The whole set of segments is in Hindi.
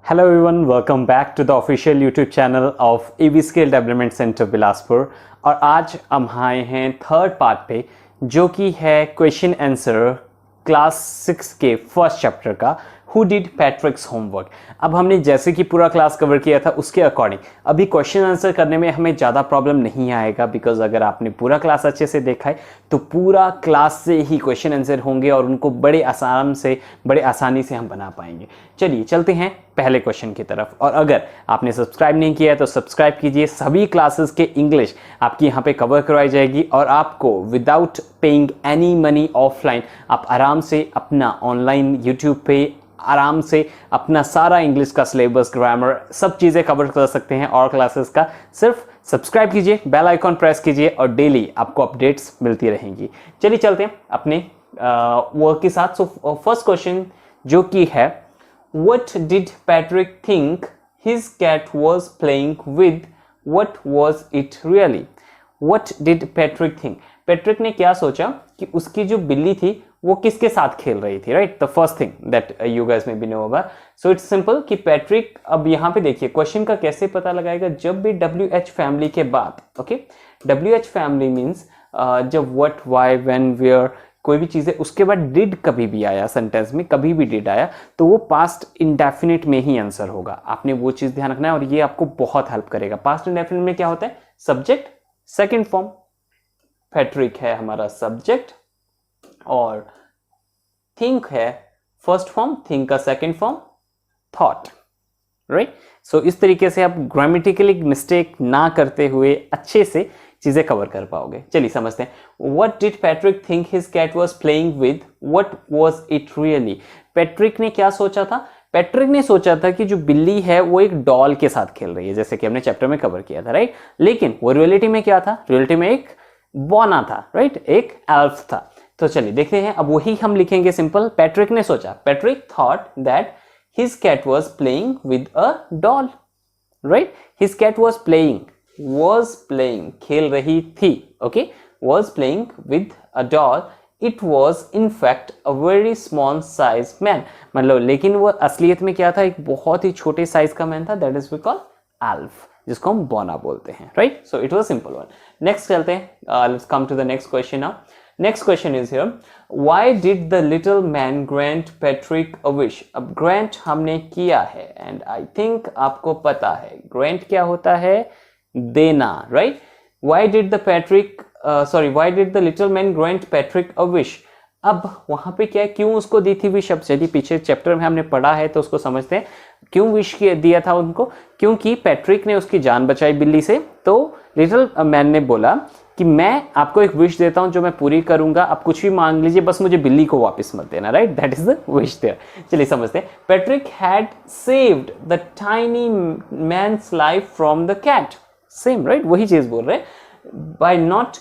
Hello everyone, welcome back to the official YouTube channel of EV Skill Development Center Bilaspur. और आज हम आए हैं थर्ड पार्ट पे, जो कि है क्वेश्चन आंसर क्लास 6 के फर्स्ट चैप्टर का, हु डिड पैट्रिक्स होमवर्क। अब हमने जैसे कि पूरा क्लास कवर किया था उसके अकॉर्डिंग अभी क्वेश्चन आंसर करने में हमें ज़्यादा प्रॉब्लम नहीं आएगा, बिकॉज अगर आपने पूरा क्लास अच्छे से देखा है तो पूरा क्लास से ही क्वेश्चन आंसर होंगे और उनको बड़े आसानी से हम बना पाएंगे। चलिए चलते हैं पहले क्वेश्चन की तरफ। और अगर आपने सब्सक्राइब नहीं किया है तो सब्सक्राइब कीजिए। सभी क्लासेस के इंग्लिश आपकी यहाँ पे कवर करवाई जाएगी और आपको without paying any money offline आप आराम से अपना ऑनलाइन यूट्यूब पे आराम से अपना सारा इंग्लिश का सिलेबस, ग्रामर, सब चीज़ें कवर कर सकते हैं। और क्लासेस का सिर्फ सब्सक्राइब कीजिए, बेल आइकॉन प्रेस कीजिए और डेली आपको अपडेट्स मिलती रहेंगी। चलिए चलते हैं अपने वर्क के साथ। सो फर्स्ट क्वेश्चन जो कि है, What did Patrick think his cat was playing with? What was it really? What did Patrick think? Patrick ने क्या सोचा कि उसकी जो बिल्ली थी वो किसके साथ खेल रही थी, right? The first thing that you guys may be know about. So it's simple कि पैट्रिक, अब यहाँ पे देखिए क्वेश्चन का कैसे पता लगाएगा, जब भी WH फैमिली के बाद, ओके, WH फैमिली मीन्स जब व्हाट, व्हाई, व्हेन, वेयर, कोई भी चीज़ है, उसके बाद डिड कभी भी आया सेंटेंस में, कभी भी डिड आया तो वो पास्ट इंडेफिनिट में ही आंसर होगा। आपने वो चीज़ ध्यान रखना है और ये आपको बहुत हेल्प करेगा। पास्ट इंडेफिनिट में क्या होता है? सब्जेक्ट सेकंड फॉर्म, पैट्रिक है हमारा सब्जेक्ट और थिंक है फर्स्ट फॉर्म, थिंक का सेकंड फॉर्म थॉट, राइट? सो इस तरीके से आप ग्रामेटिकली मिस्टेक ना करते हुए अच्छे से चीजें कवर कर पाओगे। चलिए समझते हैं। What did Patrick think his cat was playing with? What was it really? Patrick ने क्या सोचा था? पैट्रिक ने सोचा था कि जो बिल्ली है वो एक डॉल के साथ खेल रही है, जैसे कि हमने चैप्टर में कवर किया था, राइट? लेकिन वो रियलिटी में क्या था? रियलिटी में एक बॉना था, राइट? एक एल्फ था। तो चलिए देखते हैं। अब वही हम लिखेंगे सिंपल। पैट्रिक ने सोचा, Patrick thought that his cat was playing with a doll, right? His cat was playing, खेल रही थी, okay? Was playing with a doll. It was in fact a very small size man. मतलब लेकिन वो असलियत में क्या था? एक बहुत ही छोटे साइज का मैन था। That is we call elf, जिसको हम बोना बोलते हैं, right? So it was a simple one. Next चलते हैं। Let's come to the next question now. Next question is here. Why did the little man grant Patrick a wish? अब grant हमने किया है and I think आपको पता है grant क्या होता है? देना, right? Why did the little man grant Patrick a wish? अब वहां पे क्या है, क्यों उसको दी थी विश? अब यदि पीछे चैप्टर में हमने पढ़ा है तो उसको समझते हैं क्यों विश दिया था उनको। क्योंकि पैट्रिक ने उसकी जान बचाई बिल्ली से, तो लिटिल मैन ने बोला कि मैं आपको एक विश देता हूं जो मैं पूरी करूंगा, आप कुछ भी मांग लीजिए, बस मुझे बिल्ली को वापस मत देना, right? That is the wish there. चलिए समझते हैं। Patrick had saved the tiny man's life from the cat. Same, right? वही चीज बोल रहे हैं। By not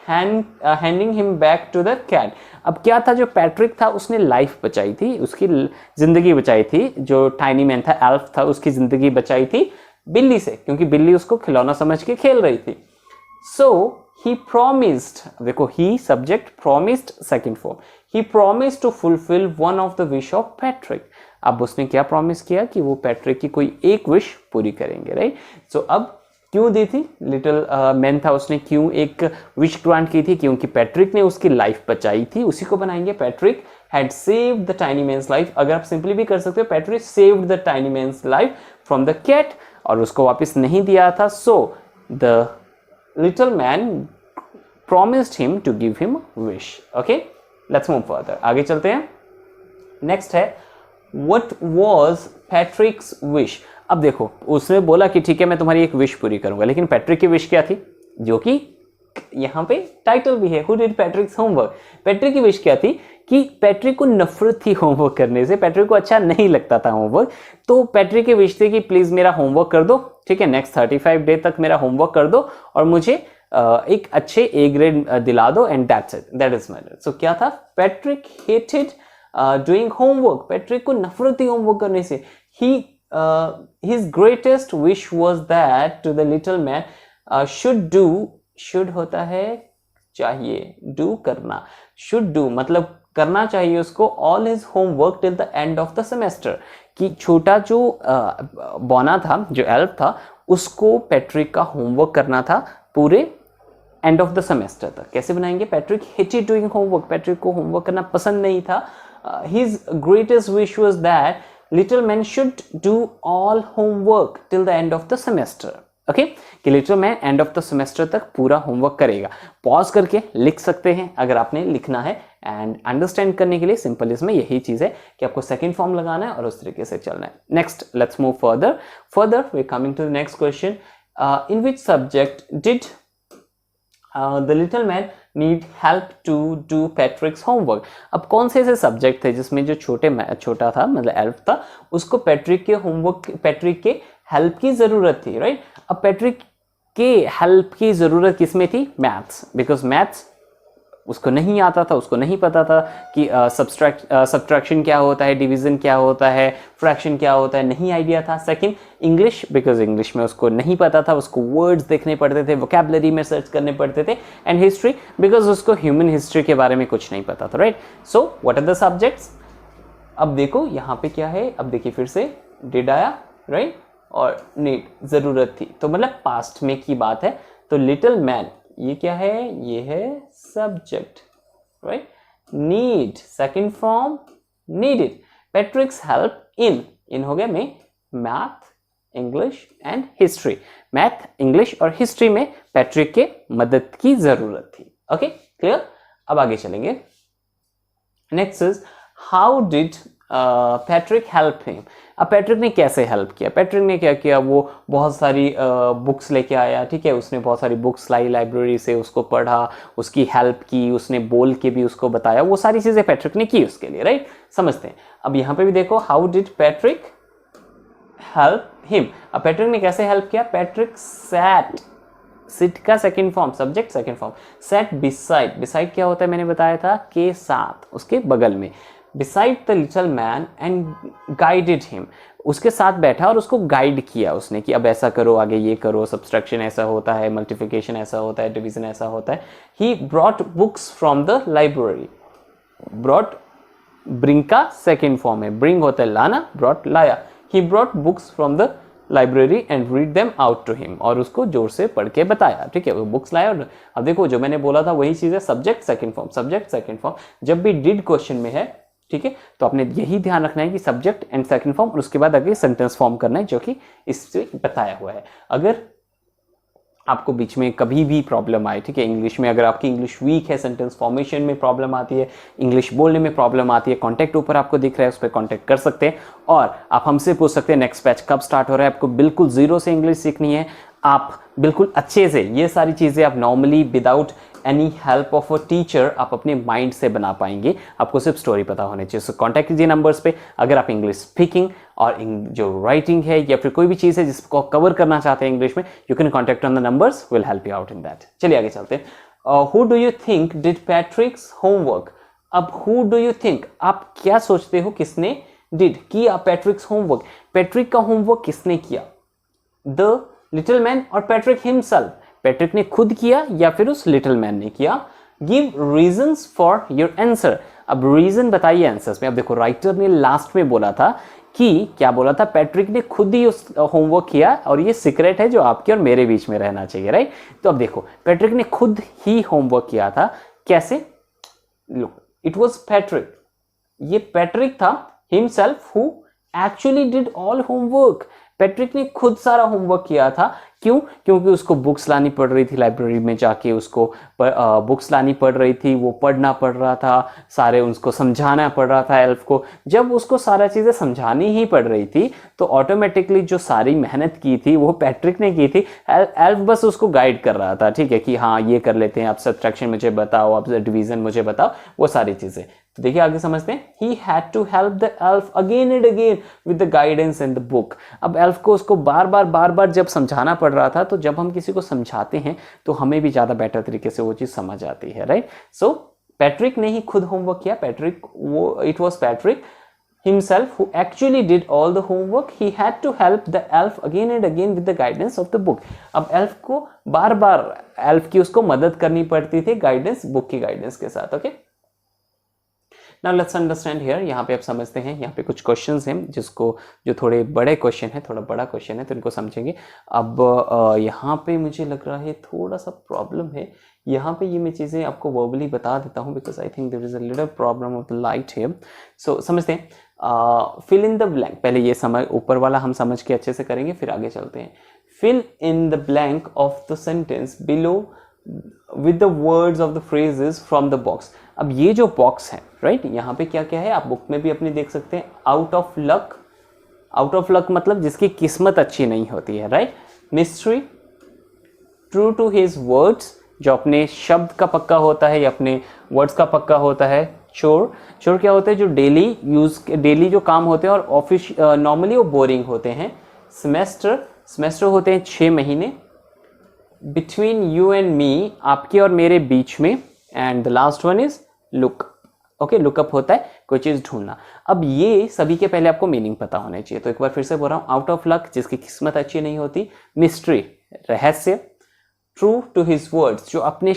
handing him back to the cat. अब क्या था, जो पैट्रिक था उसने लाइफ बचाई थी, उसकी जिंदगी बचाई थी। जो टाइनी मैन था, एल्फ था, उसकी जिंदगी बचाई थी बिल्ली से, क्योंकि बिल्ली उसको खिलौना समझ के खेल रही थी। सो he promised, देखो he subject, promised second form, he promised to fulfill one of the wish of Patrick। अब उसने क्या प्रॉमिस किया कि वो पैट्रिक की कोई एक विश पूरी करेंगे, राइट? सो अब क्यों दी थी? लिटिल मैन था, उसने क्यों एक विश ग्रांट की थी? क्योंकि पैट्रिक ने उसकी लाइफ बचाई थी। उसी को बनाएंगे, Patrick had saved the tiny man's life. अगर आप सिंपली भी कर सकते हो, Patrick saved the tiny man's life from the cat, और उसको वापस नहीं दिया था। So the little man promised him to give him a wish. Okay, let's move further. आगे चलते हैं। Next है, what was Patrick's wish? अब देखो, उसने बोला कि ठीक है मैं तुम्हारी एक विश पूरी करूंगा, लेकिन पैट्रिक की विश क्या थी? जो कि यहाँ पे टाइटल भी है, Who did Patrick's homework? Patrick की विश क्या थी कि पैट्रिक को नफरत थी होमवर्क करने से, पैट्रिक को अच्छा नहीं लगता था होमवर्क। तो पैट्रिक की विश थी कि प्लीज मेरा होमवर्क कर दो, ठीक है, नेक्स्ट 35 डे तक मेरा होमवर्क कर दो और मुझे एक अच्छे A ग्रेड दिला दो, and that's it, that is matter. So क्या था? Patrick hated doing homework. Patrick को नफरत थी होमवर्क करने से। His greatest wish was that to the little man should do, should होता है चाहिए, do करना, should do मतलब करना चाहिए उसको all his homework till the end of the semester, कि छोटा जो बॉना था, जो एल्फ था, उसको पैट्रिक का होमवर्क करना था पूरे एंड ऑफ द सेमेस्टर तक। कैसे बनाएंगे? Patrick hated doing homework, Patrick को होमवर्क करना पसंद नहीं था। His greatest wish was that little man should do all homework till the end of the semester. Okay, कि little man end of the semester तक पूरा होमवर्क करेगा। पॉज करके लिख सकते हैं अगर आपने लिखना है, एंड अंडरस्टैंड करने के लिए सिंपल इसमें यही चीज है कि आपको सेकंड फॉर्म लगाना है और उस तरीके से चलना है। Next, let's move further we coming to the next question. In which subject did the little man need help to do Patrick's homework? अब कौन से ऐसे सब्जेक्ट थे जिसमें जो छोटा था, मतलब एल्फ था, उसको पैट्रिक के हेल्प की जरूरत थी, राइट? अब पैट्रिक के हेल्प की जरूरत किसमें थी? मैथ्स, बिकॉज मैथ्स उसको नहीं आता था, उसको नहीं पता था कि सब्ट्रैक्शन क्या होता है, डिवीजन क्या होता है, फ्रैक्शन क्या होता है, नहीं आइडिया था। सेकंड, इंग्लिश, बिकॉज इंग्लिश में उसको नहीं पता था, उसको वर्ड्स देखने पड़ते थे, वोकैबुलरी में सर्च करने पड़ते थे। एंड हिस्ट्री, बिकॉज उसको ह्यूमन हिस्ट्री के बारे में कुछ नहीं पता था, right? So what are the subjects? अब देखो यहाँ पे क्या है, अब देखिए फिर से डिड आया, राइट? और नीड जरूरत थी, तो मतलब पास्ट में की बात है। तो लिटिल मैन, ये क्या है? ये है subject, right? Need, second form needed. पैट्रिक्स help in हो गया में math, English and history. Math, English और हिस्ट्री में पैट्रिक के मदद की जरूरत थी। Okay, clear? अब आगे चलेंगे। Next is how did Patrick help him? अब पैट्रिक ने कैसे हेल्प किया? पैट्रिक ने क्या किया? वो बहुत सारी बुक्स लेके आया, ठीक है? उसने बहुत सारी बुक्स लाई लाइब्रेरी से, उसको पढ़ा, उसकी हेल्प की, उसने बोल के भी उसको बताया, वो सारी चीजें पैट्रिक ने की उसके लिए, राइट? समझते हैं। अब यहाँ पे भी देखो, how did Patrick help him? अब पैट्रिक ने कैसे हेल्प किया? पैट्रिक सैट, सिट का second form, subject second form, set beside. Beside क्या होता है? मैंने बताया था, के साथ, उसके बगल में। Beside the little man and guided him, उसके साथ बैठा और उसको गाइड किया उसने कि अब ऐसा करो, आगे ये करो, सब्सट्रैक्शन ऐसा होता है, मल्टीप्लिकेशन ऐसा होता है, डिवीजन ऐसा होता है। He brought books from the library. Brought, bring का सेकेंड फॉर्म है, ब्रिंग होता है लाना, ब्रॉट लाया। He brought books from the library and read them out to him, और उसको जोर से पढ़ के बताया, ठीक है? वो बुक्स लाया। और अब देखो जो मैंने बोला था वही चीज है, subject second form, subject second form. जब भी डिड क्वेश्चन में है, ठीक है, तो आपने यही ध्यान रखना है कि सब्जेक्ट एंड सेकंड फॉर्म, और उसके बाद आगे सेंटेंस फॉर्म करना है, जो कि इससे बताया हुआ है। अगर आपको बीच में कभी भी प्रॉब्लम आए, ठीक है, इंग्लिश में, अगर आपकी इंग्लिश वीक है, सेंटेंस फॉर्मेशन में प्रॉब्लम आती है, इंग्लिश बोलने में प्रॉब्लम आती है, कॉन्टैक्ट ऊपर आपको दिख रहा है, उस पर कॉन्टैक्ट कर सकते हैं। और आप हमसे पूछ सकते हैं नेक्स्ट बैच कब स्टार्ट हो रहा है। आपको बिल्कुल जीरो से इंग्लिश सीखनी है, आप बिल्कुल अच्छे से ये सारी चीज़ें आप normally without any help of a teacher आप अपने माइंड से बना पाएंगे। आपको सिर्फ स्टोरी पता होनी चाहिए। सो कॉन्टैक्ट कीजिए नंबर्स पे। अगर आप इंग्लिश स्पीकिंग और जो राइटिंग है या फिर कोई भी चीज़ है जिसको कवर करना चाहते हैं इंग्लिश में, you can contact on the numbers, will help you out in that. चलिए आगे चलते हैं। Who do you think did पैट्रिक्स homework? अब हु डू यू थिंक, आप क्या सोचते हो किसने डिड किया पैट्रिक्स होमवर्क? पैट्रिक का होमवर्क किसने किया? द लिटिल मैन और पैट्रिक हिमसेल्फ? पैट्रिक ने खुद किया या फिर उस लिटिल मैन ने किया? Give reasons for your answer. अब रीजन बताइए आंसर्स में। अब देखो राइटर ने लास्ट में बोला था कि क्या बोला था? पैट्रिक ने खुद ही उस होमवर्क किया, और ये सीक्रेट है जो आपके और मेरे बीच में रहना चाहिए, राइट? तो अब देखो पैट्रिक ने खुद ही होमवर्क किया था। कैसे? लुक, इट वाज पैट्रिक, ये पैट्रिक था himself who actually did all homework. Patrick ने खुद सारा होमवर्क किया था। क्यों? क्योंकि उसको बुक्स लानी पड़ रही थी, लाइब्रेरी में जाके उसको बुक्स लानी पड़ रही थी, वो पढ़ना पड़ रहा था, सारे उसको समझाना पड़ रहा था एल्फ को। जब उसको सारा चीज़ें समझानी ही पड़ रही थी तो ऑटोमेटिकली जो सारी मेहनत की थी वो पैट्रिक ने की थी। एल्फ बस उसको गाइड कर रहा था, ठीक है, कि हाँ ये कर लेते हैं, आप सब्ट्रैक्शन मुझे बताओ, आप डिवीजन मुझे बताओ, वो सारी चीज़ें। तो देखिए आगे समझते हैं। He had to help the elf again and again with the guidance in the book. अब एल्फ को उसको बार बार जब समझाना पड़ रहा था, तो जब हम किसी को समझाते हैं तो हमें भी ज़्यादा बेटर तरीके से वो चीज़ समझ आती है, राइट? सो पैट्रिक ने ही खुद होमवर्क किया। पैट्रिक, वो it was Patrick himself who actually did all the homework. He had to help the elf again and again with the guidance of the book. अब elf को बार बार elf की उसको मदद करनी पड़ती थी गाइडेंस, बुक की गाइडेंस के साथ। Okay, now let's understand here. यहाँ पे आप समझते हैं, यहाँ पे कुछ क्वेश्चंस हैं जिसको, जो थोड़े बड़े क्वेश्चन है, थोड़ा बड़ा क्वेश्चन है तो इनको समझेंगे। अब यहाँ पे मुझे लग रहा है थोड़ा सा प्रॉब्लम है। यहाँ पे ये मैं चीज़ें आपको वर्बली बता देता हूँ because I think there is a little problem of the light here. सो समझते हैं, फिल इन द ब्लैंक। पहले ये समझ, ऊपर वाला हम समझ के अच्छे से करेंगे, फिर आगे चलते हैं। Fill in the blank of the sentence below with the words of the phrases from the box. अब ये जो बॉक्स है, राइट, यहाँ पे क्या क्या है आप बुक में भी अपनी देख सकते हैं। Out of luck, out of luck मतलब जिसकी किस्मत अच्छी नहीं होती है, right. Mystery, true to his words, जो अपने शब्द का पक्का होता है या अपने वर्ड्स का पक्का होता है। चोर, चोर क्या होते हैं, जो डेली यूज, डेली जो काम होते हैं और ऑफिस नॉर्मली वो बोरिंग होते हैं। सेमेस्टर, सेमेस्टर होते हैं 6 महीने। बिटवीन यू एंड मी, आपके और मेरे बीच में। And the last one is look. Okay, lookup होता है कोई चीज़ ढूंढना। अब ये सभी के पहले आपको मीनिंग पता होने चाहिए, तो एक बार फिर से बोल रहा हूँ। आउट ऑफ लक, जिसकी किस्मत अच्छी नहीं होती। मिस्ट्री, रहस्य। ट्रू टू हिज वर्ड्स, जो अपने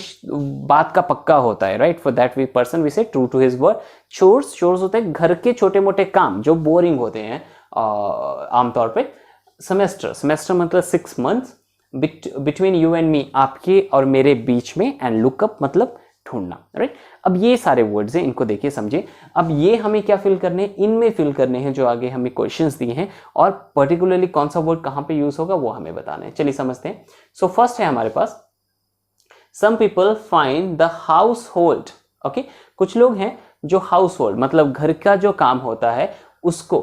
बात का पक्का होता है, right, for that we person we say true to his word. Chores, chores होते हैं घर के छोटे मोटे काम जो बोरिंग होते हैं आमतौर पे। सेमेस्टर, सेमेस्टर मतलब 6 months. Between you and me, आपके और मेरे बीच में। एंड लुकअप मतलब ढूंढना, राइट। अब ये सारे वर्ड्स हैं, इनको देखिए समझे। अब ये हमें क्या फिल करने हैं, इनमें फिल करने हैं जो आगे हमें क्वेश्चंस दिए हैं, और पर्टिकुलरली कौन सा वर्ड कहाँ पे यूज होगा वो हमें बताना है। चलिए समझते हैं। सो फर्स्ट है हमारे पास, some people find the household. Okay, कुछ लोग हैं जो हाउस होल्ड मतलब घर का जो काम होता है उसको,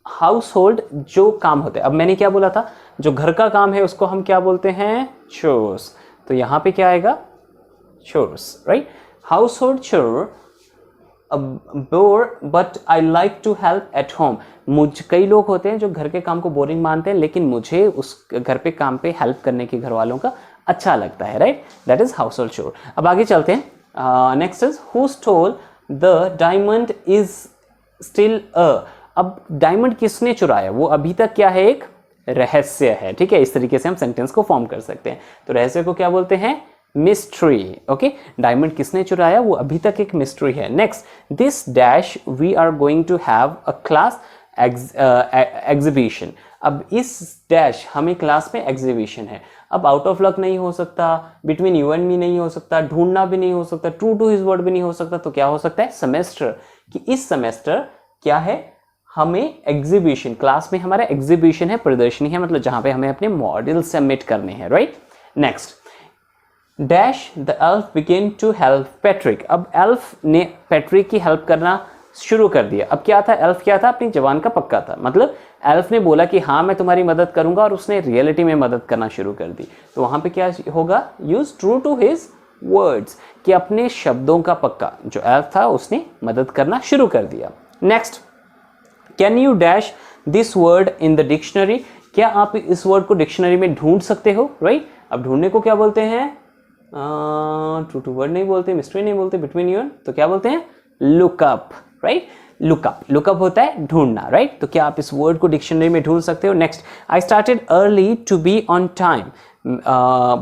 हाउस होल्ड जो काम होते हैं। अब मैंने क्या बोला था, जो घर का काम है उसको हम क्या बोलते हैं, चोर्स। तो यहां पे क्या आएगा, chores, right. Household chore, bore but I like to help at home. कई लोग होते हैं जो घर के काम को बोरिंग मानते हैं, लेकिन मुझे उस घर पे काम पे हेल्प करने के घर वालों का अच्छा लगता है, right. That is house hold चोर। अब आगे चलते हैं। Next is who stole the diamond is still a. अब डायमंड किसने चुराया, वो अभी तक क्या है, एक रहस्य है, ठीक है। इस तरीके से हम सेंटेंस को फॉर्म कर सकते हैं। तो रहस्य को क्या बोलते हैं, मिस्ट्री। ओके, डायमंड किसने चुराया वो अभी तक एक मिस्ट्री है। Next, this dash we are going to have a class exhibition. अब इस डैश, हमें क्लास में एग्जीबिशन है। अब आउट ऑफ लक नहीं हो सकता, बिटवीन यू एंड मी नहीं हो सकता, ढूंढना भी नहीं हो सकता, ट्रू टू हिज वर्ड भी नहीं हो सकता, तो क्या हो सकता है, सेमेस्टर। कि इस सेमेस्टर क्या है, हमें एग्जीबिशन, क्लास में हमारा एग्जीबिशन है, प्रदर्शनी है, मतलब जहां पे हमें अपने मॉडल सबमिट करने हैं, राइट। Next, dash the elf begin to help Patrick. अब एल्फ ने पैट्रिक की हेल्प करना शुरू कर दिया। अब क्या था, एल्फ क्या था, अपनी जवान का पक्का था, मतलब एल्फ ने बोला कि हाँ मैं तुम्हारी मदद करूंगा, और उसने रियलिटी में मदद करना शुरू कर दी। तो वहां पे क्या होगा, use true to his words, कि अपने शब्दों का पक्का, जो एल्फ था उसने मदद करना शुरू कर दिया। Next, can you dash this word in the dictionary. क्या आप इस वर्ड को डिक्शनरी में ढूंढ सकते हो, राइट। अब ढूंढने को क्या बोलते हैं, ट्रू टू वर्ड नहीं बोलते, मिस्ट्री नहीं बोलते, बिटवीन यू, तो क्या बोलते हैं, लुकअप, राइट। लुकअप, लुकअप होता है ढूंढना, राइट। तो क्या आप इस वर्ड को डिक्शनरी में ढूंढ सकते हो। Next, I started early to be on time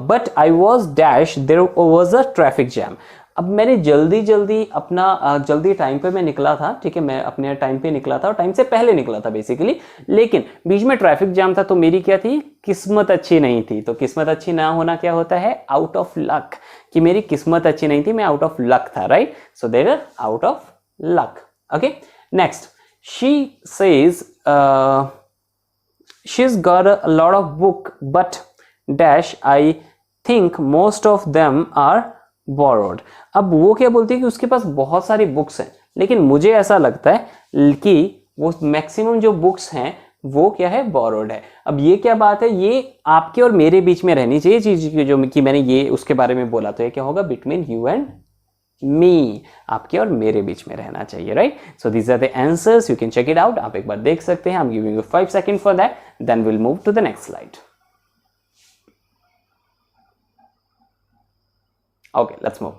but I was dash there was a traffic jam. अब मैंने जल्दी टाइम पे मैं निकला था, ठीक है, मैं अपने टाइम पे निकला था और टाइम से पहले निकला था बेसिकली, लेकिन बीच में ट्रैफिक जाम था, तो मेरी क्या थी, किस्मत अच्छी नहीं थी। तो किस्मत अच्छी ना होना क्या होता है, आउट ऑफ लक, कि मेरी किस्मत अच्छी नहीं थी, मैं आउट ऑफ लक था, right. So there are out of luck. Okay, next, she says she's got a lot of book but dash I think most of them are borrowed। अब वो क्या बोलती है कि उसके पास बहुत सारी बुक्स हैं, लेकिन मुझे ऐसा लगता है कि वो मैक्सिमम जो बुक्स हैं वो क्या है, borrowed है। अब ये क्या बात है, ये आपके और मेरे बीच में रहनी चाहिए चीज, जो कि मैंने ये उसके बारे में बोला, तो ये क्या होगा, बिटवीन यू एंड मी, आपके और मेरे बीच में रहना चाहिए, right. So these are the answers, you can check it out, आप एक बार देख सकते हैं। I am giving you 5 second for that, then will move to the next slide. Okay, let's move.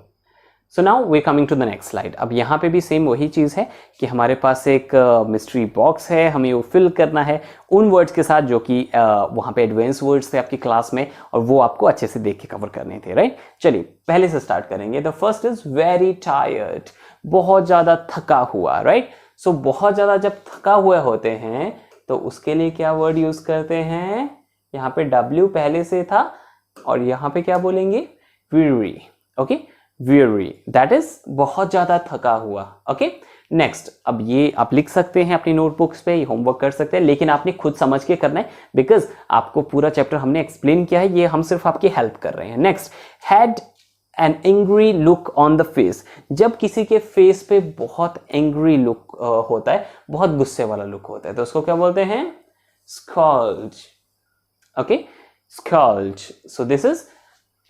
So now we coming to the next slide. अब यहाँ पे भी सेम वही चीज़ है कि हमारे पास एक मिस्ट्री बॉक्स है, हमें वो फिल करना है उन वर्ड्स के साथ जो कि वहाँ पे एडवांस वर्ड्स थे आपकी क्लास में, और वो आपको अच्छे से देख के कवर करने थे, राइट। चलिए पहले से स्टार्ट करेंगे। The first is very tired, बहुत ज़्यादा थका हुआ, राइट। सो बहुत ज़्यादा जब थका हुए होते हैं तो उसके लिए क्या वर्ड यूज़ करते हैं, यहाँ पे W पहले से था और यहाँ पे क्या बोलेंगे, weary, okay, weary, that is बहुत ज्यादा थका हुआ, ओके। नेक्स्ट, अब ये आप लिख सकते हैं अपनी नोटबुक्स पे, होमवर्क कर सकते हैं, लेकिन आपने खुद समझ के करना है बिकॉज आपको पूरा चैप्टर हमने एक्सप्लेन किया है, ये हम सिर्फ आपकी हेल्प कर रहे हैं। Next, had an angry look on the face, जब किसी के फेस पे बहुत एंग्री लुक होता है, बहुत गुस्से वाला लुक होता है, तो उसको क्या बोलते हैं, scold, okay, scold. So this is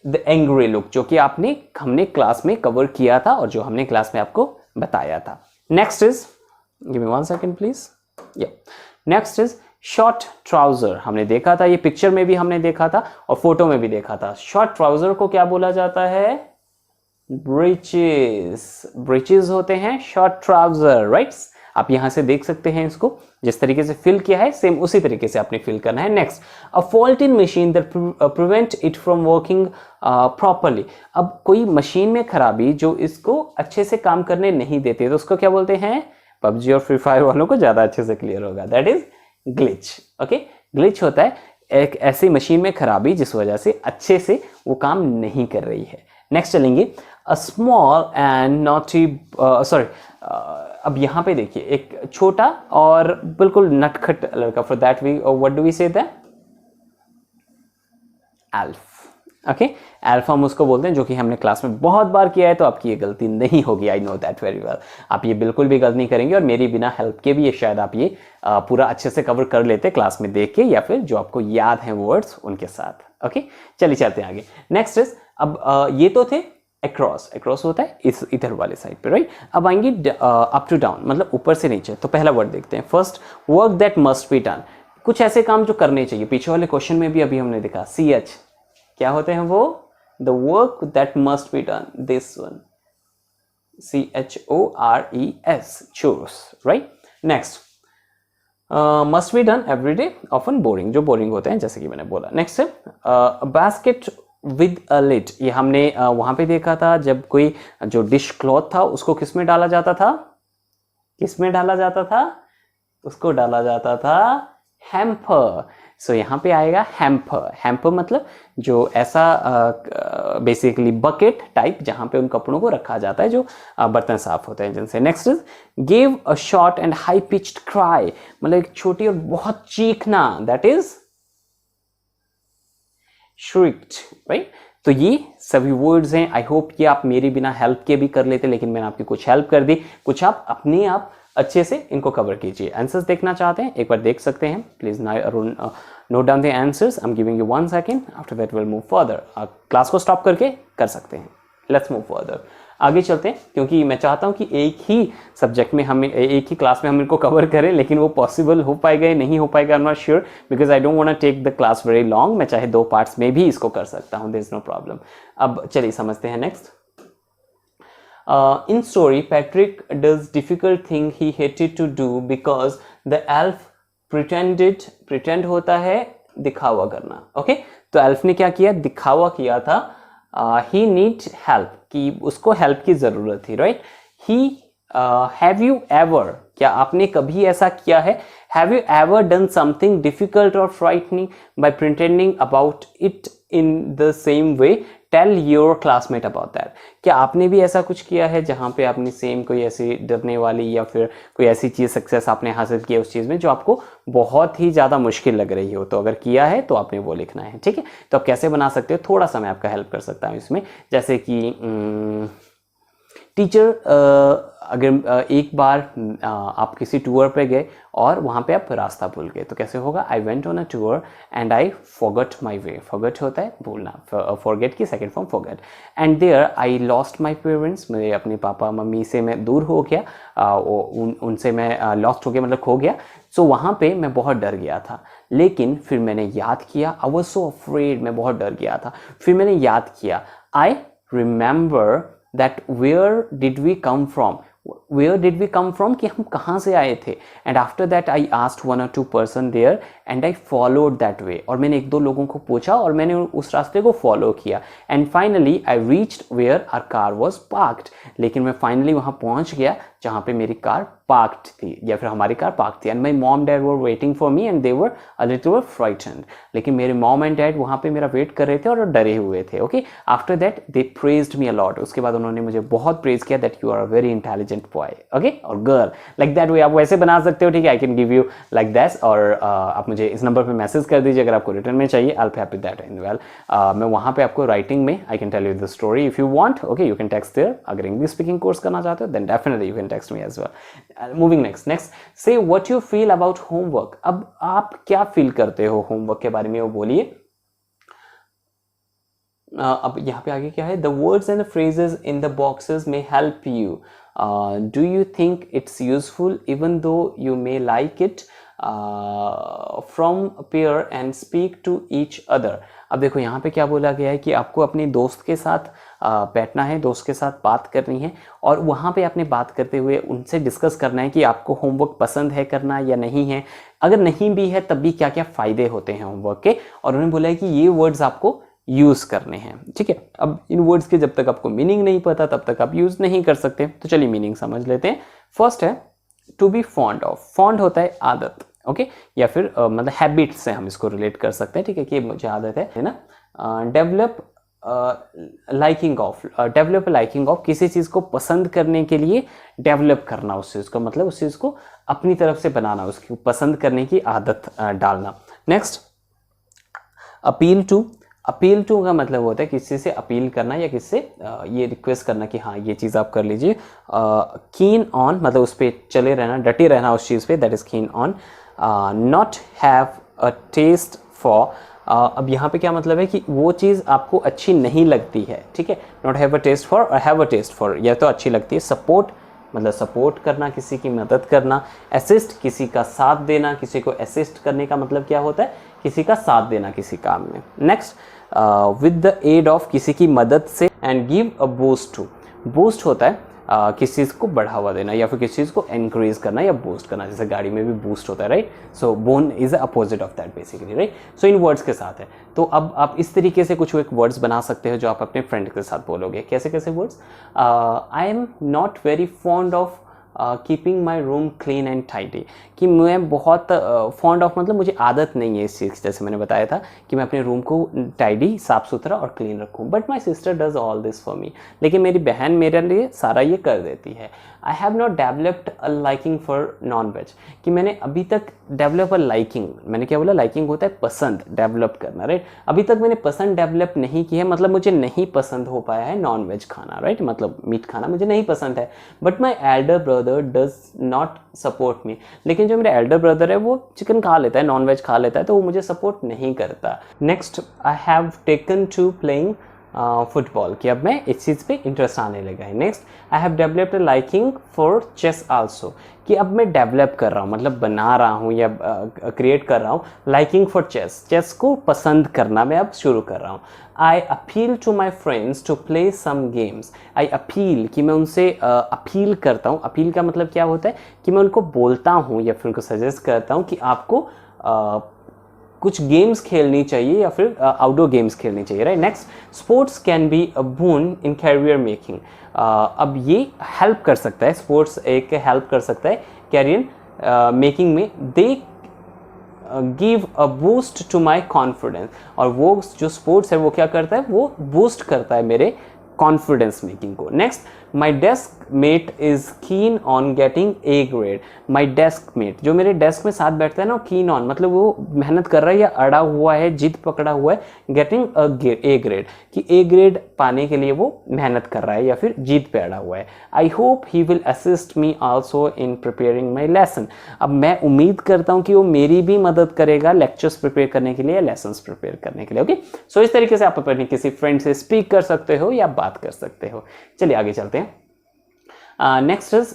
the angry look, जो कि हमने क्लास में कवर किया था और जो हमने क्लास में आपको बताया था। Next is, give me 1 second please, या नेक्स्ट इज शॉर्ट ट्राउजर। हमने देखा था, ये पिक्चर में भी हमने देखा था और फोटो में भी देखा था। शॉर्ट ट्राउजर को क्या बोला जाता है, ब्रीचेस, ब्रीचेस होते हैं शॉर्ट ट्राउजर, राइट। आप यहां से देख सकते हैं इसको, जिस तरीके से फिल किया है सेम उसी तरीके से आपने फिल करना है। Next, a fault in machine that prevent it from working properly. अब कोई मशीन में खराबी जो इसको अच्छे से काम करने नहीं देते, तो उसको क्या बोलते हैं, पबजी और फ्री फायर वालों को ज्यादा अच्छे से क्लियर होगा, that is glitch, okay. Glitch होता है एक ऐसी मशीन में खराबी जिस वजह से अच्छे से वो काम नहीं कर रही है। नेक्स्ट चलेंगे, a small and naughty, sorry, अब यहाँ पे देखिए एक छोटा और बिल्कुल नटखट लड़का, for that we what do we say that, elf, okay. Elf हम उसको बोलते हैं, जो कि हमने क्लास में बहुत बार किया है, तो आपकी ये गलती नहीं होगी, I know that very well. आप ये बिल्कुल भी गलती नहीं करेंगे और मेरी बिना हेल्प के भी ये शायद आप ये पूरा अच्छे से कवर कर लेते क्लास में देख के, या फिर जो आपको याद है वर्ड्स उनके साथ, ओके। चलिए चलते हैं आगे। नेक्स्ट इज, अब ये तो थे अक्रॉस, अक्रॉस होता है इस इधर वाले साइड पे, राइट। अब आएंगे अप टू डाउन, मतलब ऊपर से नीचे। तो पहला वर्ड देखते हैं, first, work that must be done, कुछ ऐसे काम जो करने चाहिए। पीछे वाले क्वेश्चन में भी अभी हमने देखा, CH क्या होते हैं वो, the work that must be done, this one, CHORES, chores, right. Next, must be done every day, often boring, जो बोरिंग होते हैं जैसे कि मैंने बोला। नेक्स्ट है बास्केट विद अ लिड, ये हमने वहां पे देखा था, जब कोई जो डिश क्लॉथ था उसको किस में डाला जाता था, किस में डाला जाता था, उसको डाला जाता था हैम्पर। सो यहाँ पे आएगा हैम्पर, हैम्पर मतलब जो ऐसा बेसिकली बकेट टाइप जहां पे उन कपड़ों को रखा जाता है जो बर्तन साफ होते हैं जिनसे। Next is give a short and high pitched cry, मतलब एक छोटी और बहुत चीखना, दैट इज shrieked, राइट। तो ये सभी वर्ड्स हैं। आई होप कि आप मेरी बिना हेल्प के भी कर लेते, लेकिन मैंने आपकी कुछ हेल्प कर दी, कुछ आप अपने आप अच्छे से इनको कवर कीजिए। आंसर्स देखना चाहते हैं, एक बार देख सकते हैं, please note down the answers. I am giving you 1 second, after that will move further. Class को स्टॉप करके कर सकते हैं। लेट्स मूव फर्दर, आगे चलते हैं, क्योंकि मैं चाहता हूं कि एक ही सब्जेक्ट में हम एक ही क्लास में हम इनको कवर करें, लेकिन वो पॉसिबल हो पाएगा नहीं हो पाएगा, I am not sure, because I don't want to take the class very long. मैं चाहे 2 पार्ट्स में भी इसको कर सकता हूं, देयर इज नो प्रॉब्लम। अब चलिए समझते हैं। Next, in story Patrick does difficult thing he hated to do because the elf pretend होता है दिखावा करना, ओके। तो elf ने क्या किया, दिखावा किया था, he need help, कि उसको हेल्प की जरूरत थी, right. he have you ever, क्या आपने कभी ऐसा किया है, have you ever done something difficult or frightening by pretending about it in the same way, tell your classmate about that, क्या आपने भी ऐसा कुछ किया है जहां पे आपने सेम कोई ऐसी डरने वाली या फिर कोई ऐसी चीज सक्सेस आपने हासिल किया उस चीज में जो आपको बहुत ही ज्यादा मुश्किल लग रही हो, तो अगर किया है तो आपने वो लिखना है, ठीक है। तो आप कैसे बना सकते हो, थोड़ा सा मैं आपका हेल्प कर सकता हूँ इसमें, जैसे कि टीचर अगर एक बार आप किसी टूर पे गए और वहाँ पे आप रास्ता भूल गए, तो कैसे होगा, I went on a tour and I forgot my way, forgot होता है भूलना, फॉरगेट की second form forget, and there I lost my parents, मेरे अपने पापा मम्मी से मैं दूर हो गया, उनसे मैं लॉस्ट हो गया, मतलब खो गया। सो वहाँ पे मैं बहुत डर गया था, लेकिन फिर मैंने याद किया, आई वॉज सो अफ्रेड, मैं बहुत डर गया था, फिर मैंने याद किया, I remember that where did we come from, कि हम कहाँ से आए थे. And after that I asked 1 or 2 person there and I followed that way, और मैंने 1-2 लोगों को पूछा और मैंने उस रास्ते को फॉलो किया. And finally I reached where our car was parked, लेकिन मैं फाइनली वहाँ पहुँच गया जहाँ पे मेरी कार पार्क्ड थी, या फिर हमारी कार पार्क थी. And my mom dad were waiting for me and they were a little frightened, लेकिन मेरे मॉम एंड डैड वहाँ पे मेरा वेट कर रहे थे और डरे हुए थे. Okay, after that they praised me a lot, उसके बाद उन्होंने मुझे बहुत प्रेज किया that you are a very intelligent boy, okay, और गर्ल, लाइक दैट वे. आप वैसे बना सकते हो, ठीक है, I can give you like that. और आप मुझे इस नंबर पे मैसेज कर दीजिए अगर आपको रिटर्न में चाहिए. I will be happy that and well. मैं वहाँ पे आपको राइटिंग में I can tell you the story if you want. Okay, you can text there. अगर इंग्लिश स्पीकिंग कोर्स करना चाहते हो then definitely you can text me as well. Moving next. Say what you feel about homework. अब आप क्या फील करते हो होमवर्क के बारे में, वो बोलिए. अब यहाँ पे आगे क्या है, the words and the phrases in the boxes में help you. Do you think it's useful even though you may like it from pair and speak to each other. अब देखो यहाँ पे क्या बोला गया है कि आपको अपने दोस्त के साथ बैठना है, दोस्त के साथ बात करनी है, और वहाँ पे आपने बात करते हुए उनसे डिस्कस करना है कि आपको होमवर्क पसंद है करना या नहीं है. अगर नहीं भी है तब भी क्या क्या फ़ायदे होते हैं होमवर्क के, और उन्होंने बोला है कि ये वर्ड्स आपको यूज़ करने हैं. ठीक है, अब इन वर्ड्स के जब तक आपको मीनिंग नहीं पता तब तक आप यूज़ नहीं कर सकते. तो चलिए मीनिंग समझ लेते हैं. फर्स्ट है to be fond of. Fond होता है आदत, ओके, या फिर मतलब हैबिट से हम इसको रिलेट कर सकते हैं. ठीक है, कि मुझे आदत है ना. Develop liking of. Develop liking of, किसी चीज़ को पसंद करने के लिए डेवलप करना उस चीज़ को, मतलब उस चीज़ को अपनी तरफ से बनाना, उसकी पसंद करने की आदत डालना. Next, appeal to. Appeal to का मतलब होता है किसी से अपील करना या किसी से ये रिक्वेस्ट करना कि हाँ ये चीज़ आप कर लीजिए. कीन ऑन, मतलब उस पर चले रहना, डटे रहना उस चीज़ पे, that is keen on. Not have a taste for. अब यहाँ पे क्या मतलब है कि वो चीज़ आपको अच्छी नहीं लगती है. ठीक है, not have a taste for और हैव अ टेस्ट फॉर, यह तो अच्छी लगती है. सपोर्ट मतलब सपोर्ट करना, किसी की मदद करना. असिस्ट, किसी का साथ देना. किसी को असिस्ट करने का मतलब क्या होता है, किसी का साथ देना किसी काम में. Next, with the aid of, किसी की मदद से. And give a boost to. Boost होता है किसी चीज़ को बढ़ावा देना या फिर किसी चीज़ को एनकरेज करना या बूस्ट करना, जैसे गाड़ी में भी बूस्ट होता है, right. So bone is a opposite of that basically, right. So in words के साथ है. तो अब आप इस तरीके से कुछ एक वर्ड्स बना सकते हो जो आप अपने फ्रेंड के साथ बोलोगे. कैसे कैसे words. I am not very fond of keeping my room clean and tidy. कि मैं बहुत फॉन्ड ऑफ मतलब मुझे आदत नहीं है इस चीज़, जैसे मैंने बताया था कि मैं अपने रूम को टाइडी, साफ़ सुथरा और क्लीन रखूँ. But my sister does all this for me. लेकिन मेरी बहन मेरे लिए सारा ये कर देती है. I have not developed a liking for non veg. कि मैंने अभी तक डेवलप अ लाइकिंग, मैंने क्या बोला, लाइकिंग होता है पसंद, डेवलप करना, राइट. अभी तक मैंने पसंद डेवलप नहीं की है, मतलब मुझे नहीं पसंद हो पाया है नॉन वेज खाना, राइट. मतलब मीट खाना मुझे नहीं पसंद है. But my elder brother does not support me. लेकिन जो मेरा एल्डर ब्रदर है वो चिकन खा लेता है, नॉन वेज खा लेता है, तो वो मुझे सपोर्ट नहीं करता. Next, I have taken to playing football. कि अब मैं इस चीज़ पे इंटरेस्ट आने लगा है. Next, I have developed a liking for chess also. कि अब मैं डेवलप कर रहा हूँ, मतलब बना रहा हूँ या क्रिएट कर रहा हूँ लाइकिंग फॉर चेस. चेस को पसंद करना मैं अब शुरू कर रहा हूँ. I appeal to my friends to play some games. I appeal, कि मैं उनसे अपील करता हूँ. अपील का मतलब क्या होता है कि मैं उनको बोलता हूँ या फिर उनको सजेस्ट करता हूँ कि आपको कुछ गेम्स खेलनी चाहिए या फिर आउटडोर गेम्स खेलनी चाहिए, right. Next, sports can be a boon in career making. अब ये हेल्प कर सकता है, स्पोर्ट्स एक हेल्प कर सकता है कैरियर मेकिंग में. They give a boost to my confidence. और वो जो स्पोर्ट्स है वो क्या करता है, वो बूस्ट करता है मेरे कॉन्फिडेंस मेकिंग को. Next, my desk mate is keen on getting a grade. My desk mate, जो मेरे डेस्क में साथ बैठता है ना, कीन ऑन मतलब वो मेहनत कर रहा है या अड़ा हुआ है, जिद पकड़ा हुआ है. गेटिंग ए ग्रेड, कि ए ग्रेड पाने के लिए वो मेहनत कर रहा है या फिर जिद पे अड़ा हुआ है. I hope he will assist me also in preparing my lesson. अब मैं उम्मीद करता हूँ कि वो मेरी भी मदद करेगा लेक्चर्स प्रिपेयर करने के लिए, लेसन्स प्रिपेयर करने के लिए. ओके, सो इस तरीके से आप अपने किसी फ्रेंड से स्पीक कर सकते हो या बात कर सकते हो. चलिए आगे चलते हैं. नेक्स्ट इज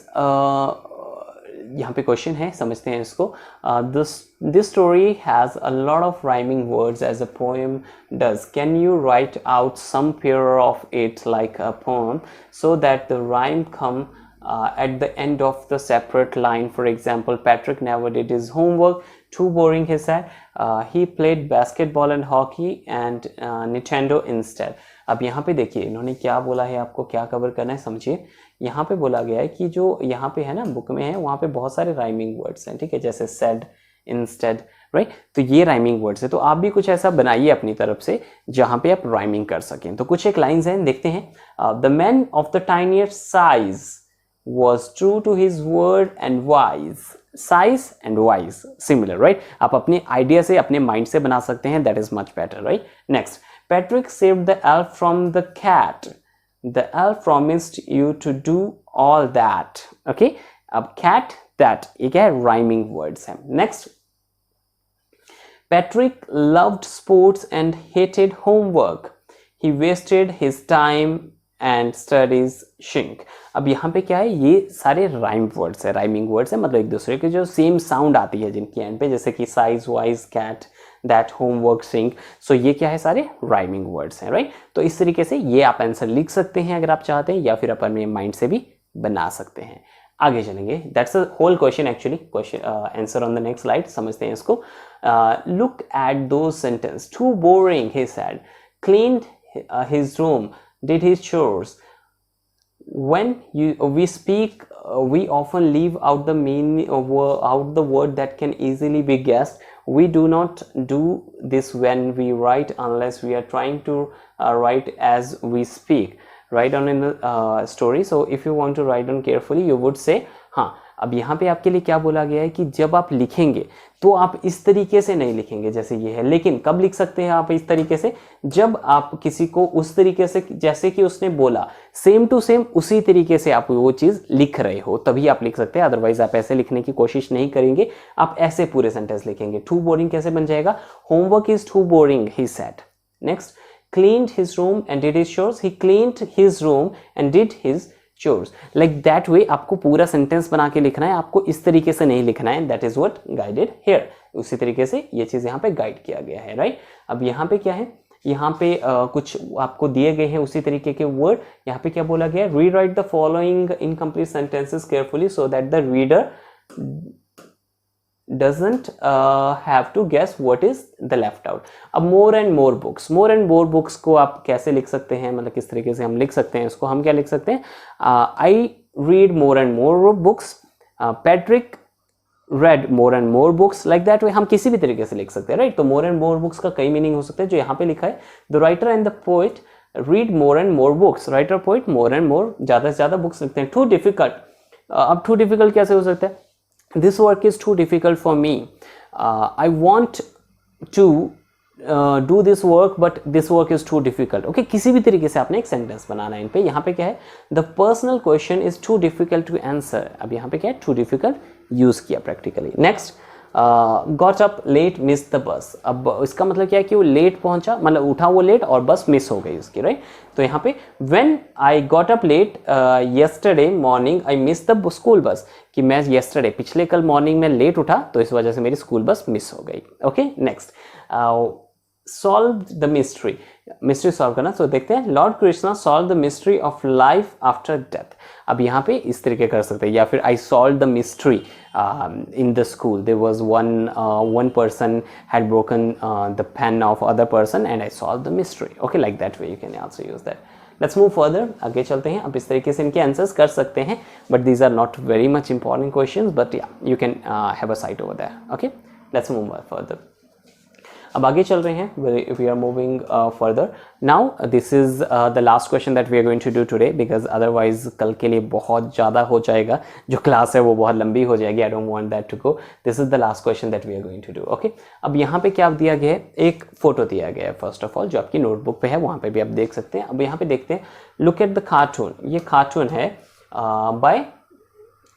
यहाँ पे क्वेश्चन है, समझते हैं इसको. This story has a lot of rhyming words as a poem does. Can you write out some pair of it like a poem so that the rhyme come at the end of the separate line? For example, Patrick never did his homework. Too boring, he said. He played basketball and hockey and Nintendo instead. अब यहाँ पे देखिए इन्होंने क्या बोला है, आपको क्या कवर करना है समझिए. यहाँ पे बोला गया है कि जो यहाँ पे है ना बुक में है वहाँ पे बहुत सारे राइमिंग वर्ड्स हैं, ठीक है, जैसे said, instead, राइट. तो ये राइमिंग वर्ड्स है, तो आप भी कुछ ऐसा बनाइए अपनी तरफ से जहाँ पे आप राइमिंग कर सकें. तो कुछ एक लाइन्स हैं, देखते हैं. The man of the tinier size was true to his word and wise. Size and wise similar, right? आप अपने आइडिया से अपने माइंड से बना सकते हैं, that is much better, right? Next, Patrick saved the elf from the cat. The elf promised you to do all that. Okay? अब cat, that ये क्या है, rhyming words हैं. Next, Patrick loved sports and hated homework. He wasted his time and studies shrink. अब यहाँ पे क्या है, ये सारे राइम वर्ड्स है, राइमिंग वर्ड्स है, मतलब एक दूसरे के जो सेम साउंड आती है जिनकी एंड पे, जैसे कि size, wise, cat, that, homework, sink. So ये क्या है, सारे राइमिंग वर्ड्स हैं, राइट. तो इस तरीके से ये आप आंसर लिख सकते हैं अगर आप चाहते हैं, या फिर अपने माइंड से भी बना सकते हैं. आगे चलेंगे. That's the whole question actually. Question answer on the next slide. समझते हैं इसको. Look at those sentence. Too boring, he said. Cleaned his room, did his chores. When we speak, we often leave out the the word that can easily be guessed. We do not do this when we write unless we are trying to write as we speak. Write down in the story. So if you want to write down carefully, you would say, हाँ. अब यहाँ पे आपके लिए क्या बोला गया है कि जब आप लिखेंगे तो आप इस तरीके से नहीं लिखेंगे जैसे ये है, लेकिन कब लिख सकते हैं आप इस तरीके से, जब आप किसी को उस तरीके से जैसे कि उसने बोला सेम टू सेम उसी तरीके से आप वो चीज़ लिख रहे हो, तभी आप लिख सकते हैं. अदरवाइज आप ऐसे लिखने की कोशिश नहीं करेंगे, आप ऐसे पूरे सेंटेंस लिखेंगे. टू बोरिंग कैसे बन जाएगा, homework is too boring, he said. Next, cleaned his room and did his chores. He cleaned his room and did his chores. Like that way आपको पूरा सेंटेंस बना के लिखना है, आपको इस तरीके से नहीं लिखना है. That is what guided here. उसी तरीके से ये चीज़ यहाँ पे गाइड किया गया है, राइट. अब यहाँ पे क्या है, यहाँ पे कुछ आपको दिए गए हैं उसी तरीके के वर्ड. यहाँ पे क्या बोला गया है, rewrite the following incomplete sentences carefully so that the reader doesn't have to guess what is the left out. अब more and more books को आप कैसे लिख सकते हैं, मतलब किस तरीके से हम लिख सकते हैं इसको, हम क्या लिख सकते हैं, I read more and more books, Patrick read more and more books. Like that way हम किसी भी तरीके से लिख सकते हैं, राइट. तो more and more books का कई मीनिंग हो सकते हैं. जो यहाँ पे लिखा है, the writer and the poet read more and more books. writer, poet, more and more, ज़्यादा से ज़्यादा बुक्स लिखते हैं. too difficult, अब too difficult कैसे हो सकता है, this work is too difficult for me. I want to do this work but this work is too difficult. Okay, किसी भी तरीके से आपने एक सेंटेंस बनाना है इन पे. यहाँ पे क्या है, the personal question is too difficult to answer. अब यहाँ पे क्या है, too difficult यूज किया practically. Next, got up late miss the bus. अब इसका मतलब क्या है कि वो लेट पहुंचा, मतलब उठा वो लेट और बस मिस हो गई उसकी, राइट. तो यहाँ पे when I got up late yesterday morning I miss the school bus, कि मैं येस्टरडे पिछले कल मॉर्निंग में लेट उठा तो इस वजह से मेरी स्कूल बस मिस हो गई. Okay, next, solve the mystery solve करना. तो देखते हैं, Lord Krishna solve the mystery of life after death. अब यहाँ पे इस तरीके कर सकते हैं, या फिर I solve the mystery in the school. There was one person had broken the pen of other person and I solve the mystery. Okay, like that way you can also use that. Let's move further, आगे चलते हैं. अब इस तरीके से इनके आंसर्स कर सकते हैं, but these are not very much important questions, but yeah you can have a sight over there. Okay, let's move further. अब आगे चल रहे हैं, we are moving further. Now this is the last question that we are going to do today, because otherwise कल के लिए बहुत ज़्यादा हो जाएगा, जो क्लास है वो बहुत लंबी हो जाएगी. I don't want that to go. This is the last question that we are going to do. Okay, अब यहाँ पे क्या दिया गया है, एक फोटो दिया गया है फर्स्ट ऑफ ऑल, जो आपकी नोटबुक पे है, वहाँ पे भी आप देख सकते हैं. अब यहाँ पे देखते हैं, लुक एट द कार्टून. ये कार्टून है बाय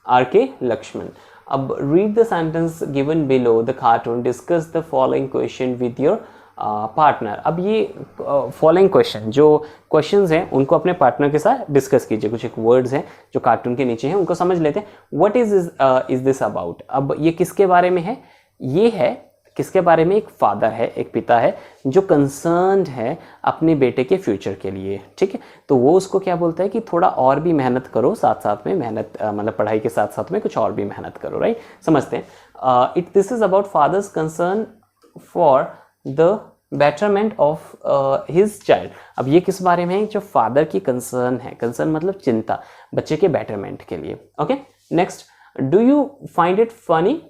R.K. Lakshman. अब read the sentence given below the cartoon, discuss the following question with your partner. अब ये फॉलोइंग क्वेश्चन जो क्वेश्चंस हैं उनको अपने पार्टनर के साथ डिस्कस कीजिए। कुछ एक वर्ड्स हैं जो कार्टून के नीचे हैं, उनको समझ लेते हैं। What is this about. अब ये किसके बारे में है? ये है किसके बारे में? एक फादर है, एक पिता है जो कंसर्न्ड है अपने बेटे के फ्यूचर के लिए, ठीक है। तो वो उसको क्या बोलता है कि थोड़ा और भी मेहनत करो, साथ साथ में मेहनत मतलब पढ़ाई के साथ साथ में कुछ और भी मेहनत करो, राइट। समझते हैं। This is about father's concern for the betterment of his child. अब ये किस बारे में है? जो फादर की कंसर्न है, कंसर्न मतलब चिंता बच्चे के बेटरमेंट के लिए। Okay, next, do you find it funny?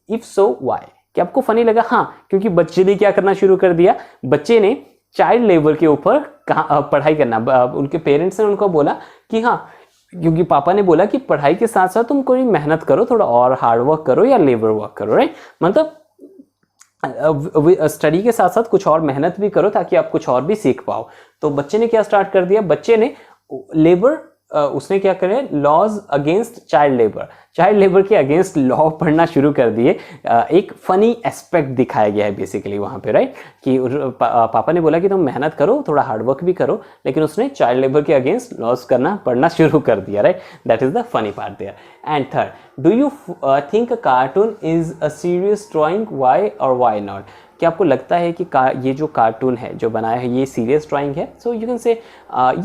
If so why. क्या आपको फनी लगा? हाँ, क्योंकि बच्चे ने क्या करना शुरू कर दिया, बच्चे ने चाइल्ड लेबर के ऊपर पढ़ाई करना। उनके पेरेंट्स ने उनको बोला कि हाँ, क्योंकि पापा ने बोला कि पढ़ाई के साथ साथ तुम कोई मेहनत करो, थोड़ा और हार्ड वर्क करो या लेबर वर्क करो, राइट। मतलब स्टडी के साथ साथ कुछ और मेहनत भी करो ताकि आप कुछ और भी सीख पाओ। तो बच्चे ने क्या स्टार्ट कर दिया? बच्चे ने लेबर उसने क्या करे? Laws against child labour, child labour के अगेंस्ट लॉ पढ़ना शुरू कर दिए। एक फनी एस्पेक्ट दिखाया गया है बेसिकली वहां पे, राइट, कि पापा ने बोला कि तुम मेहनत करो, थोड़ा हार्ड वर्क भी करो, लेकिन उसने चाइल्ड लेबर के अगेंस्ट लॉज करना पढ़ना शुरू कर दिया, right. That is the funny part there. And third, do you think a cartoon is a serious drawing? Why और व्हाई नॉट। क्या आपको लगता है कि ये जो कार्टून है जो बनाया है ये सीरियस ड्राइंग है? सो यू कैन से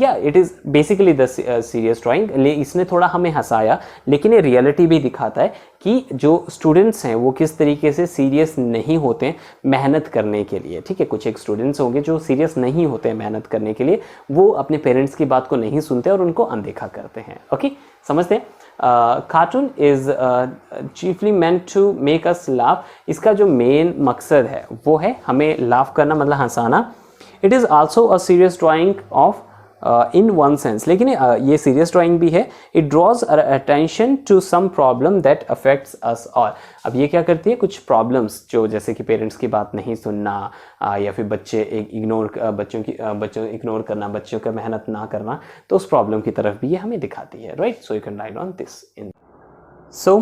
या it is basically the serious drawing. इसने थोड़ा हमें हंसाया, लेकिन ये रियलिटी भी दिखाता है कि जो स्टूडेंट्स हैं वो किस तरीके से सीरियस नहीं होते हैं मेहनत करने के लिए, ठीक है। कुछ एक स्टूडेंट्स होंगे जो सीरियस नहीं होते हैं मेहनत करने के लिए, वो अपने पेरेंट्स की बात को नहीं सुनते और उनको अनदेखा करते हैं। ओके, समझते हैं। Cartoon is chiefly meant to make us laugh. इसका जो मेन मकसद है वो है हमें लाफ करना, मतलब हंसाना। It is also a serious drawing of in one sense, लेकिन ये सीरियस ड्राइंग भी है। It draws attention to some problem that affects us all. अब ये क्या करती है? कुछ प्रॉब्लम्स जो जैसे कि पेरेंट्स की बात नहीं सुनना या फिर बच्चे बच्चों इग्नोर करना, बच्चों का मेहनत ना करना, तो उस प्रॉब्लम की तरफ भी ये हमें दिखाती है, right. So you can write on this in. So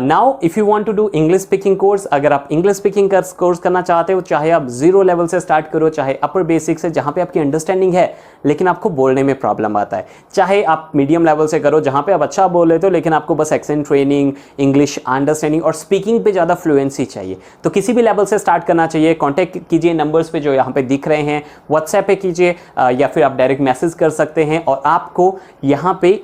now if you want to do English speaking course, अगर आप इंग्लिश स्पीकिंग कोर्स करना चाहते हो, चाहे आप 0 लेवल से स्टार्ट करो, चाहे अपर बेसिक से जहाँ पे आपकी अंडरस्टैंडिंग है लेकिन आपको बोलने में प्रॉब्लम आता है, चाहे आप मीडियम लेवल से करो जहाँ पे आप अच्छा बोल लेते हो लेकिन आपको बस एक्सेंट ट्रेनिंग, इंग्लिश अंडरस्टैंडिंग और स्पीकिंग पे ज़्यादा फ्लुएंसी चाहिए, तो किसी भी लेवल से स्टार्ट करना चाहिए। कॉन्टैक्ट कीजिए नंबर्स पे जो यहाँ पे दिख रहे हैं, व्हाट्सएप पे कीजिए या फिर आप डायरेक्ट मैसेज कर सकते हैं और आपको यहाँ पे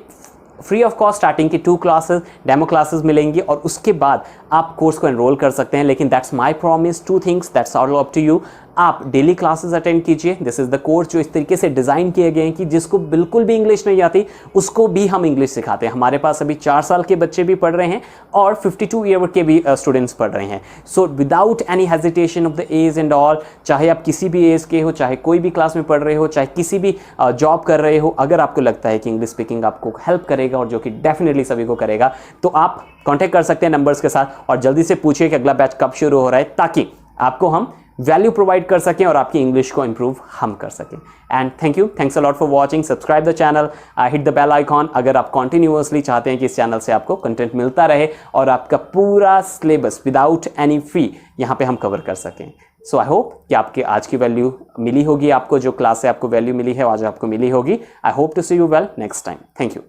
फ्री ऑफ कॉस्ट स्टार्टिंग की 2 क्लासेस डेमो क्लासेस मिलेंगी और उसके बाद आप कोर्स को एनरोल कर सकते हैं। लेकिन that's my promise, 2 things, that's all up to you. आप डेली क्लासेस अटेंड कीजिए। दिस इज द कोर्स जो इस तरीके से डिज़ाइन किए गए हैं कि जिसको बिल्कुल भी इंग्लिश नहीं आती उसको भी हम इंग्लिश सिखाते हैं। हमारे पास अभी 4 साल के बच्चे भी पढ़ रहे हैं और 52 ईयर के भी स्टूडेंट्स पढ़ रहे हैं। So without any hesitation of the age and all, चाहे आप किसी भी एज के हो, चाहे कोई भी क्लास में पढ़ रहे हो, चाहे किसी भी जॉब कर रहे हो, अगर आपको लगता है कि इंग्लिश स्पीकिंग आपको हेल्प करेगा और जो कि डेफिनेटली सभी को करेगा, तो आप कॉन्टैक्ट कर सकते हैं नंबर्स के साथ और जल्दी से पूछिए कि अगला बैच कब शुरू हो रहा है, ताकि आपको हम वैल्यू प्रोवाइड कर सकें और आपकी इंग्लिश को इंप्रूव हम कर सकें। And thank you, thanks a lot for watching. Subscribe the channel, hit the bell icon अगर आप कॉन्टिन्यूअसली चाहते हैं कि इस चैनल से आपको कंटेंट मिलता रहे और आपका पूरा सिलेबस विदाउट एनी फी यहाँ पे हम कवर कर सकें। सो आई होप कि आपके आज की वैल्यू मिली होगी, आपको जो क्लास से आपको वैल्यू मिली है आज आपको मिली होगी। I hope to see you well next time. Thank you.